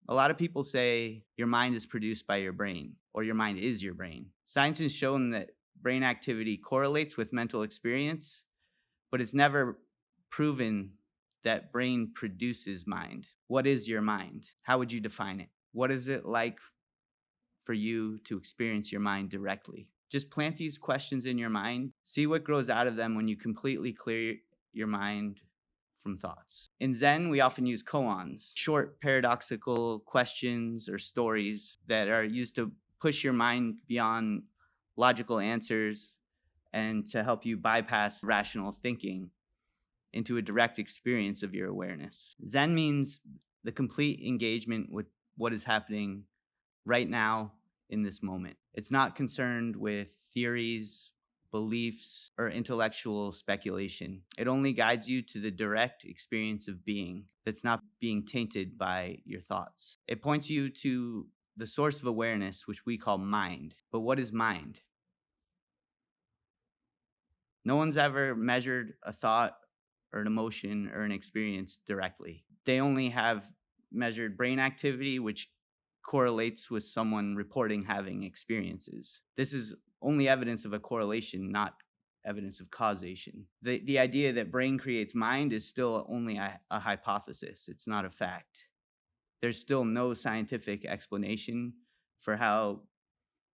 A lot of people say your mind is produced by your brain, or your mind is your brain. Science has shown that brain activity correlates with mental experience, but it's never proven that brain produces mind. What is your mind? How would you define it? What is it like for you to experience your mind directly? Just plant these questions in your mind. See what grows out of them when you completely clear your mind from thoughts. In Zen, we often use koans, short paradoxical questions or stories that are used to push your mind beyond logical answers and to help you bypass rational thinking into a direct experience of your awareness. Zen means the complete engagement with what is happening right now in this moment. It's not concerned with theories, beliefs, or intellectual speculation. It only guides you to the direct experience of being that's not being tainted by your thoughts. It points you to the source of awareness, which we call mind. But what is mind? No one's ever measured a thought or an emotion or an experience directly. They only have measured brain activity, which correlates with someone reporting having experiences. This is only evidence of a correlation, not evidence of causation. The idea that brain creates mind is still only a hypothesis. It's not a fact. There's still no scientific explanation for how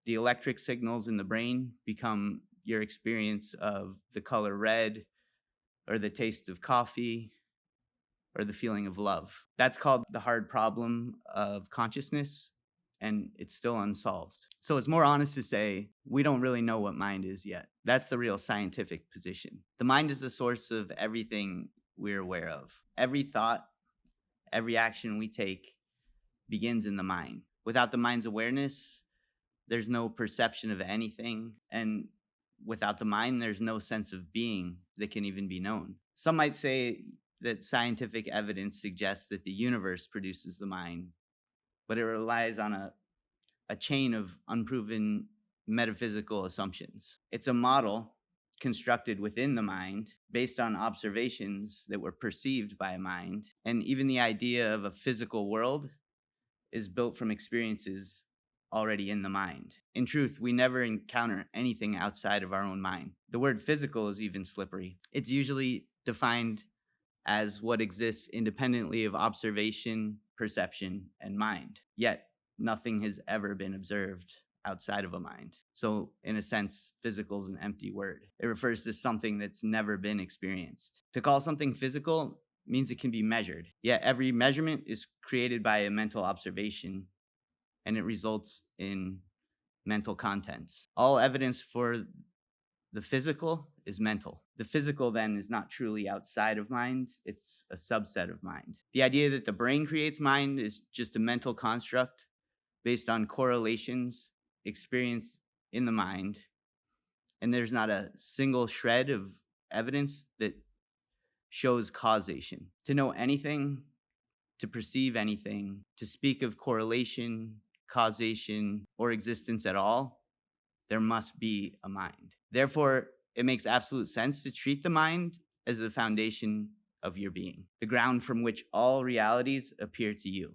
the electric signals in the brain become your experience of the color red or the taste of coffee or the feeling of love. That's called the hard problem of consciousness, and it's still unsolved. So it's more honest to say we don't really know what mind is yet. That's the real scientific position. The mind is the source of everything we're aware of. Every thought, every action we take begins in the mind. Without the mind's awareness, there's no perception of anything, and without the mind, there's no sense of being that can even be known. Some might say that scientific evidence suggests that the universe produces the mind, but it relies on a chain of unproven metaphysical assumptions. It's a model constructed within the mind based on observations that were perceived by a mind, and even the idea of a physical world is built from experiences already in the mind. In truth, we never encounter anything outside of our own mind. The word physical is even slippery. It's usually defined as what exists independently of observation, perception, and mind. Yet, nothing has ever been observed outside of a mind. So, in a sense, physical is an empty word. It refers to something that's never been experienced. To call something physical means it can be measured. Yet, every measurement is created by a mental observation, and it results in mental contents. All evidence for the physical is mental. The physical then is not truly outside of mind, it's a subset of mind. The idea that the brain creates mind is just a mental construct based on correlations experienced in the mind, and there's not a single shred of evidence that shows causation. To know anything, to perceive anything, to speak of correlation, causation, or existence at all, there must be a mind. Therefore, it makes absolute sense to treat the mind as the foundation of your being, the ground from which all realities appear to you.